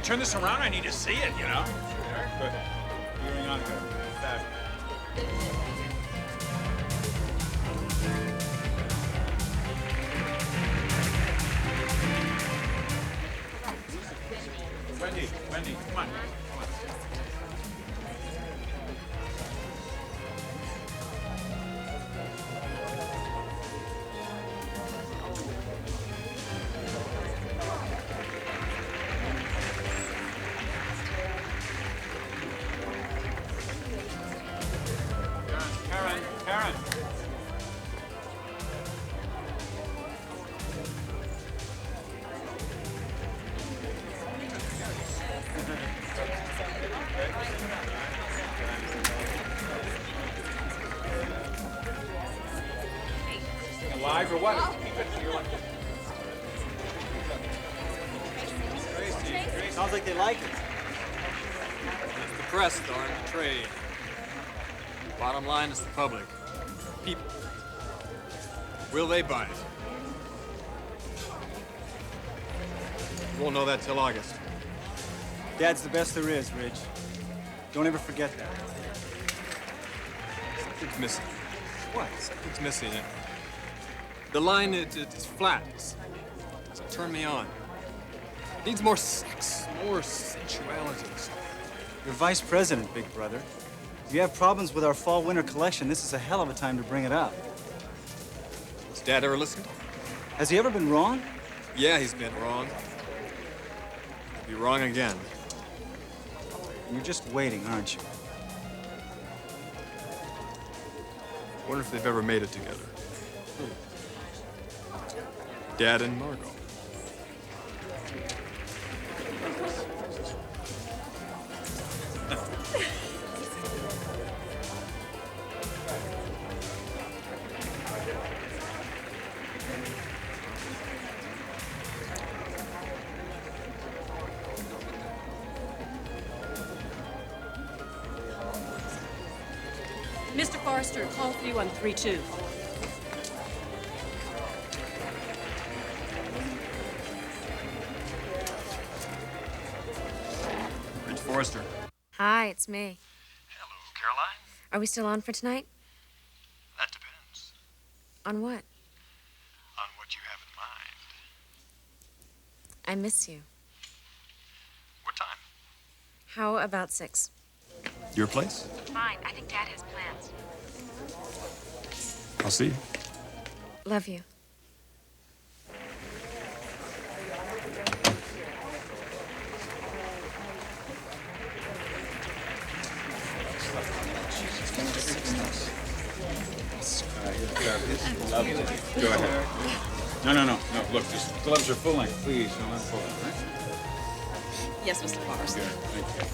turn this around? I need to see it, you know? Good. Gearing on good. Fabulous. Wendy, come on. Karen. Alive or what? Tracy. Sounds like they like it. It's the press, darn the trade. Bottom line is the public. People. Will they buy it? You won't know that till August. Dad's the best there is, Ridge. Don't ever forget that. Something's missing. What? Something's missing. The line, it's flat. It doesn't turn me on. It needs more sex, more sensuality. You're vice president, big brother. If you have problems with our fall-winter collection, this is a hell of a time to bring it up. Has Dad ever listened? Has he ever been wrong? Yeah, he's been wrong. He'll be wrong again. You're just waiting, aren't you? I wonder if they've ever made it together. Dad and Margot. Mr. Forrester, call 3132. Ridge Forrester. Hi, it's me. Hello, Caroline. Are we still on for tonight? That depends On what? on what you have in mind. I miss you. What time? How about 6? Your place? Fine. I think Dad has plans. I'll see you. Love you. Go ahead. No. Look, these gloves are full length. Please, don't let them pull it, right? Yes, Mr. Forrester. Good, thank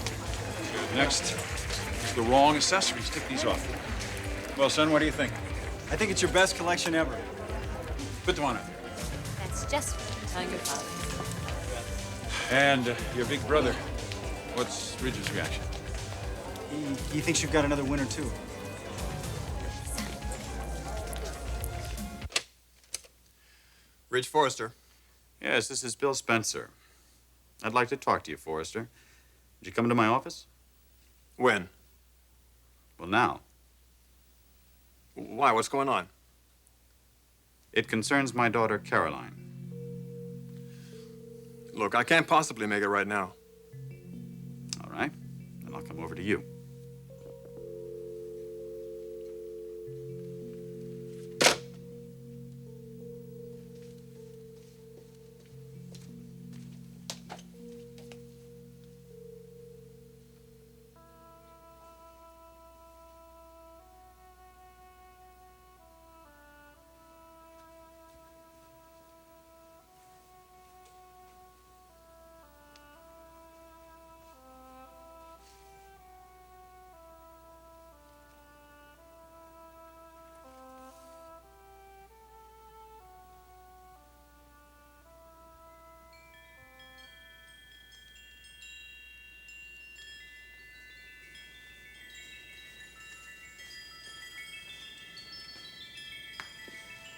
you. Good. Next is the wrong accessories. Take these off. Well, son, what do you think? I think it's your best collection ever. Put them on it. That's just what you're telling your father. And your big brother. What's Ridge's reaction? He thinks you've got another winner, too. Ridge Forrester. Yes, this is Bill Spencer. I'd like to talk to you, Forrester. Would you come into my office? When? Well, now. Why? What's going on? It concerns my daughter, Caroline. Look, I can't possibly make it right now. All right, then I'll come over to you.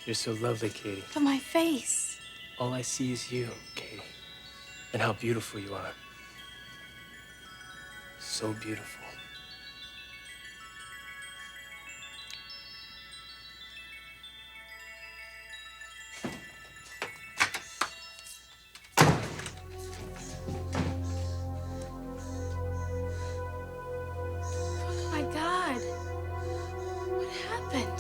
You're so lovely, Katie. But my face. All I see is you, Katie, and how beautiful you are. so beautiful. Oh my God. What happened?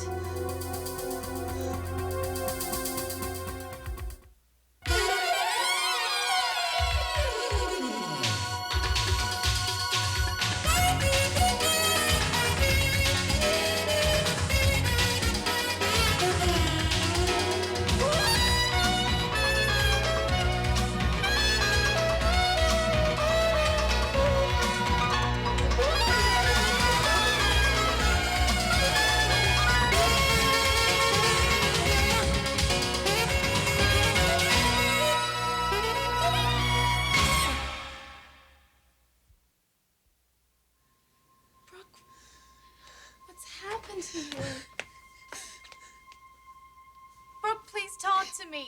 Brooke, what's happened to you? Brooke, please talk to me.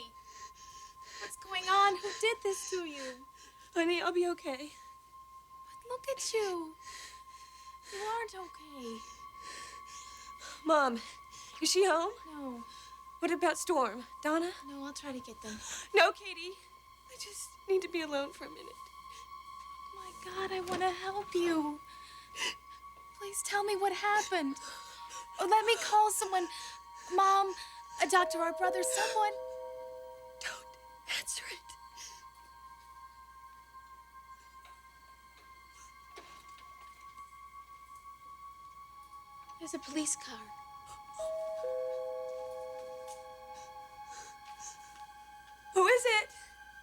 What's going on? Who did this to you? Honey, I'll be okay. But look at you. You aren't okay. Mom, is she home? No, What about Storm? Donna? no, I'll try to get them. No, Katie. I just need to be alone for a minute. Oh my God, I want to help you. Please tell me what happened. Or let me call someone. Mom, a doctor, our brother, someone. Don't answer it. There's a police car. Who is it?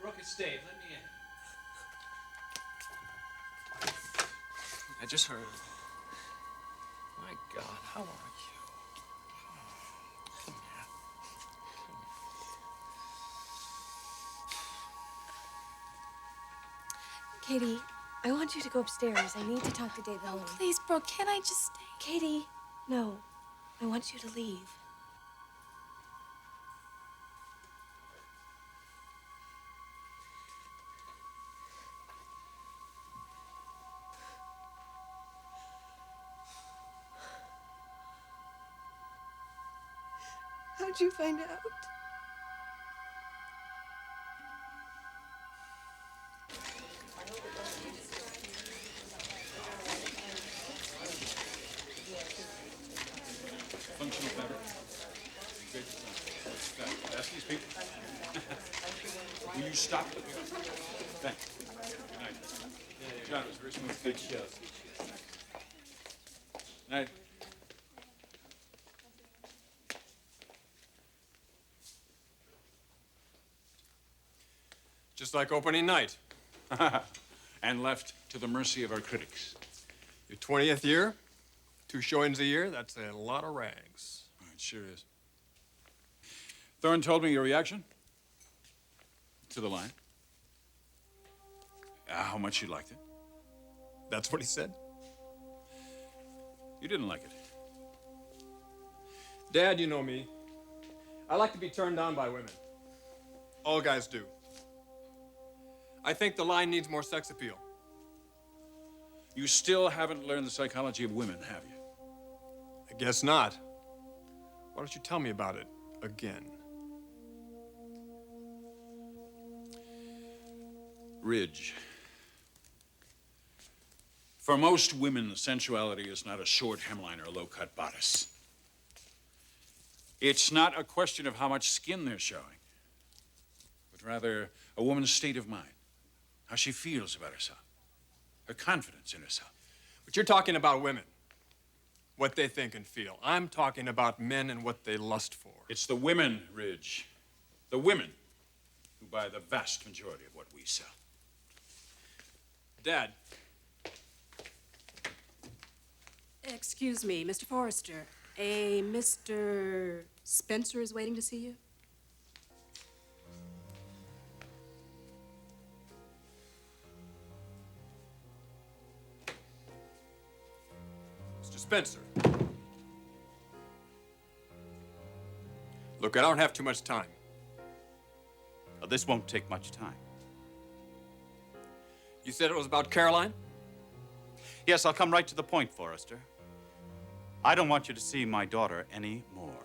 Brooke, it's Dave. Let me in. I just heard. My God, how are you? Come here. Katie, I want you to go upstairs. I need to talk to Dave alone. Please, Brooke, can I just stay? Katie, no. I want you to leave. How'd you find out? Functional fabric. Good. Ask these people. Will you stop? Thanks. Good night. John, it was very smooth. Good show. Night. Just like opening night. And left to the mercy of our critics. Your 20th year, 2 showings a year, that's a lot of rags. Oh, it sure is. Thorne told me your reaction to the line. How much you liked it. That's what he said? You didn't like it. Dad, you know me. I like to be turned on by women. All guys do. I think the line needs more sex appeal. You still haven't learned the psychology of women, have you? I guess not. Why don't you tell me about it again? Ridge. For most women, sensuality is not a short hemline or a low-cut bodice. It's not a question of how much skin they're showing, but rather a woman's state of mind, how she feels about herself, her confidence in herself. But you're talking about women, what they think and feel. I'm talking about men and what they lust for. It's the women, Ridge, the women who buy the vast majority of what we sell. Dad, Excuse me, Mr. Forrester. A Mr. Spencer is waiting to see you? Mr. Spencer. Look, I don't have too much time. This won't take much time. You said it was about Caroline? Yes, I'll come right to the point, Forrester. I don't want you to see my daughter anymore.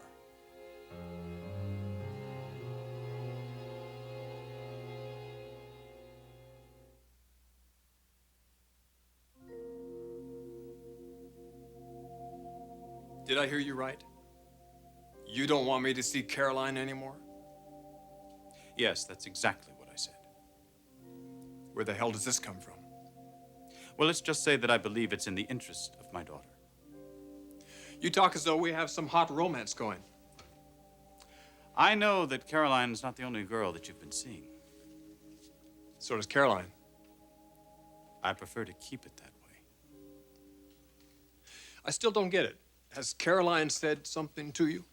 Did I hear you right? You don't want me to see Caroline anymore? Yes, that's exactly what I said. Where the hell does this come from? Well, let's just say that I believe it's in the interest of my daughter. You talk as though we have some hot romance going. I know that Caroline is not the only girl that you've been seeing. So does Caroline. I prefer to keep it that way. I still don't get it. Has Caroline said something to you?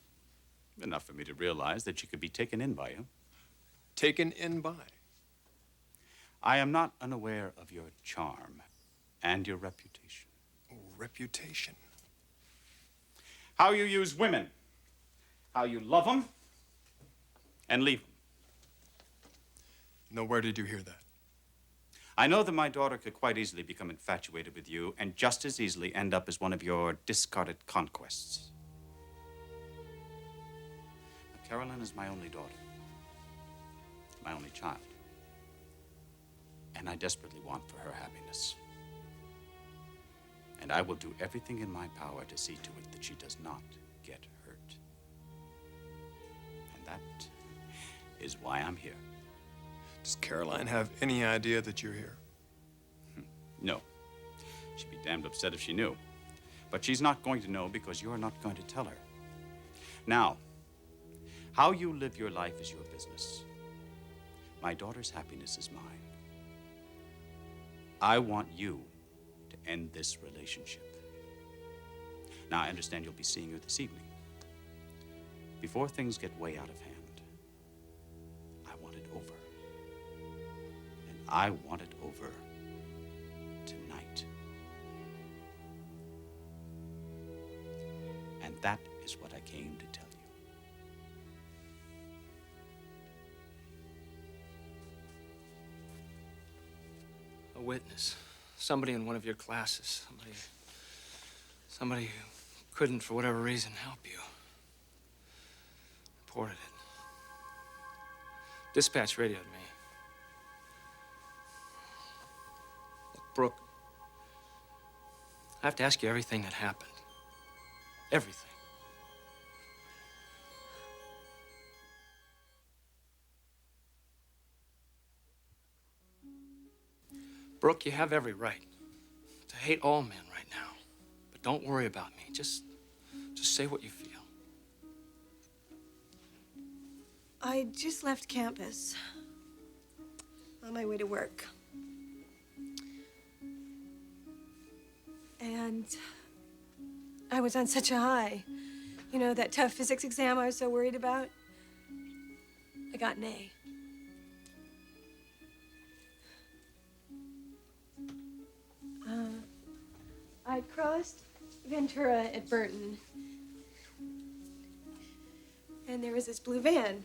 Enough for me to realize that she could be taken in by you. Taken in by? I am not unaware of your charm and your reputation. Oh, reputation. How you use women, how you love them and leave them. Now, where did you hear that? I know that my daughter could quite easily become infatuated with you and just as easily end up as one of your discarded conquests. Now, Caroline is my only daughter, my only child, and I desperately want for her happiness. And I will do everything in my power to see to it that she does not get hurt. And that is why I'm here. Does Caroline have any idea that you're here? No. She'd be damned upset if she knew. But she's not going to know because you're not going to tell her. Now, how you live your life is your business. My daughter's happiness is mine. I want you to end this relationship. Now, I understand you'll be seeing her this evening. Before things get way out of hand, I want it over. And I want it over tonight. And that is what I came to tell you. A witness. Somebody in one of your classes. Somebody who couldn't, for whatever reason, help you. Reported it. Dispatch radioed me. Look, Brooke, I have to ask you everything that happened. Everything. Brooke, you have every right to hate all men right now. But don't worry about me. Just say what you feel. I just left campus on my way to work. And I was on such a high. You know, that tough physics exam I was so worried about? I got an A. I crossed Ventura at Burton. And there was this blue van.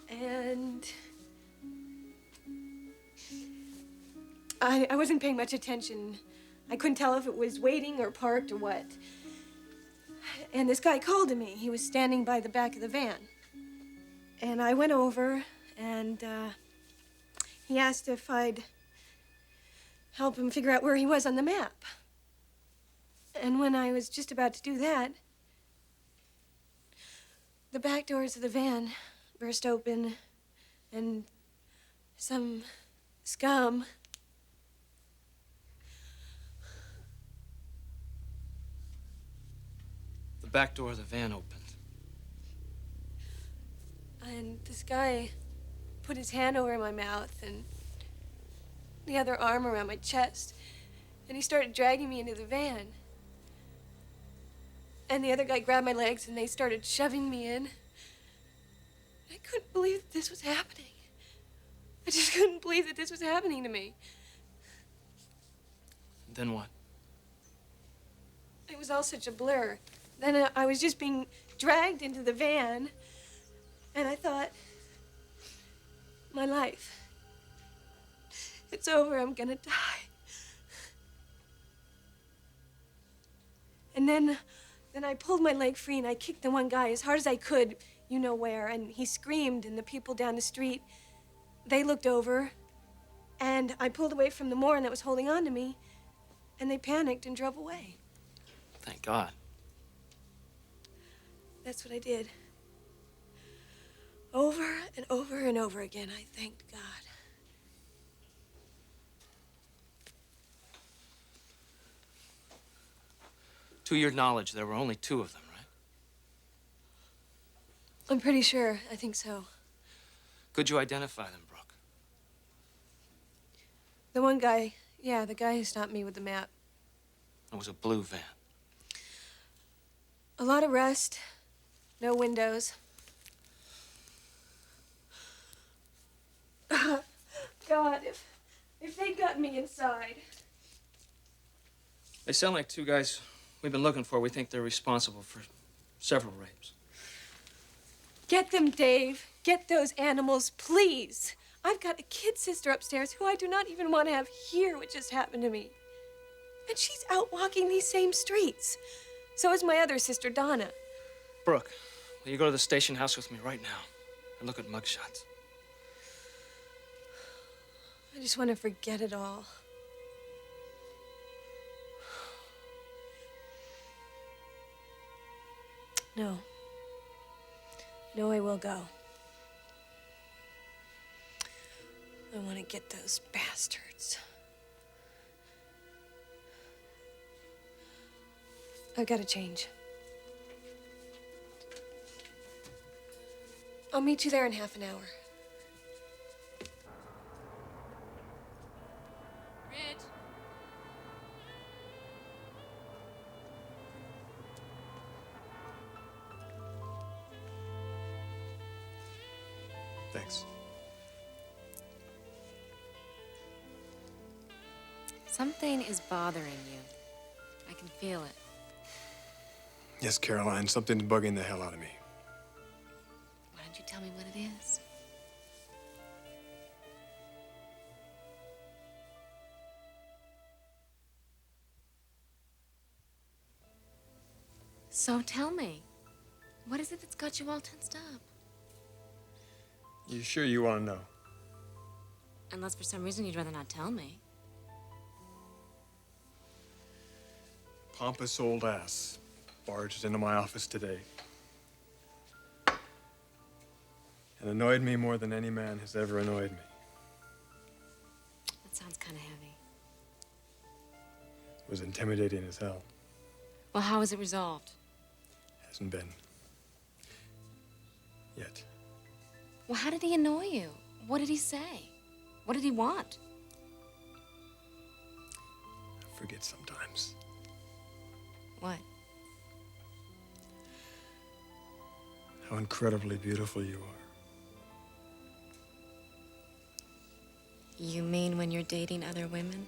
And I wasn't paying much attention. I couldn't tell if it was waiting or parked or what. And this guy called to me. He was standing by the back of the van. And I went over and he asked if I'd help him figure out where he was on the map. And when I was just about to do that, the back doors of the van burst open and some scum The back door of the van opened. and this guy put his hand over my mouth and the other arm around my chest, and he started dragging me into the van. And the other guy grabbed my legs and they started shoving me in. I couldn't believe that this was happening. I just couldn't believe that this was happening to me. Then what? It was all such a blur. Then I was just being dragged into the van, and I thought, my life It's over. I'm gonna die. And then I pulled my leg free and I kicked the one guy as hard as I could, you know where, and he screamed, and the people down the street, they looked over, and I pulled away from the moron that was holding on to me, and they panicked and drove away. Thank God. That's what I did. Over and over and over again, I thanked God. To your knowledge, there were only 2 of them, right? I'm pretty sure. I think so. Could you identify them, Brooke? The one guy, yeah, the guy who stopped me with the map. It was a blue van. A lot of rust, no windows. God, if they'd got me inside. They sound like 2 guys we've been looking for. We think they're responsible for several rapes. Get them, Dave. Get those animals, please. I've got a kid sister upstairs who I do not even want to have hear what just happened to me. And she's out walking these same streets. So is my other sister, Donna. Brooke, will you go to the station house with me right now and look at mugshots? I just want to forget it all. No. No, I will go. I want to get those bastards. I've got to change. I'll meet you there in half an hour. Rich. Thanks. Something is bothering you. I can feel it. Yes, Caroline, something's bugging the hell out of me. Why don't you tell me what it is? So tell me, what is it that's got you all tensed up? You sure you want to know? Unless for some reason you'd rather not tell me. Pompous old ass barged into my office today and annoyed me more than any man has ever annoyed me. That sounds kind of heavy. It was intimidating as hell. Well, how is it resolved? Hasn't been. Yet. Well, how did he annoy you? What did he say? What did he want? I forget sometimes. What? How incredibly beautiful you are. You mean when you're dating other women?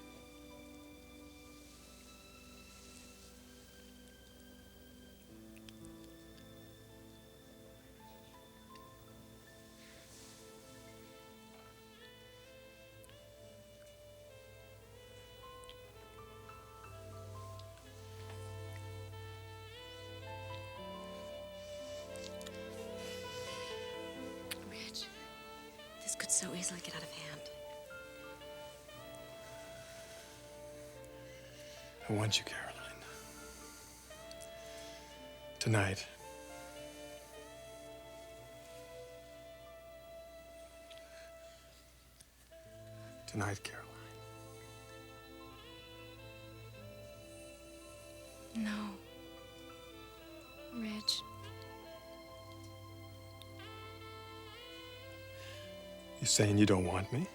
Rich, this could so easily get out of hand. I want you, Caroline. Tonight. Tonight, Caroline. No. Rich. You saying you don't want me?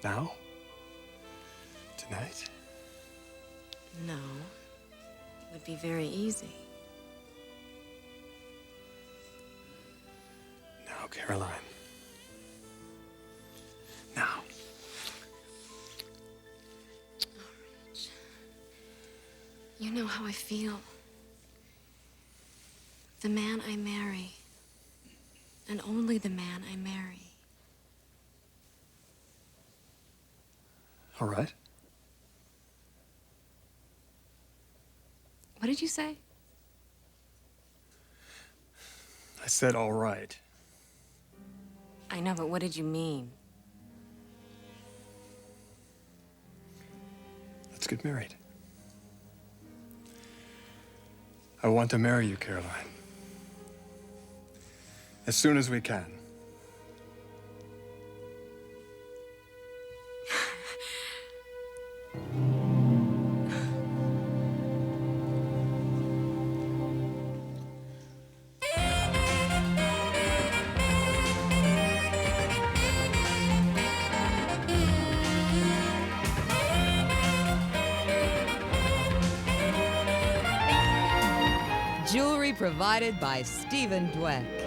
Now? Tonight? No. It would be very easy. Now, Caroline. Now. Rich. You know how I feel. The man I marry, and only the man I marry, All right. What did you say? I said all right. I know, but what did you mean? Let's get married. I want to marry you, Caroline. As soon as we can. Jewelry provided by Stephen Dweck.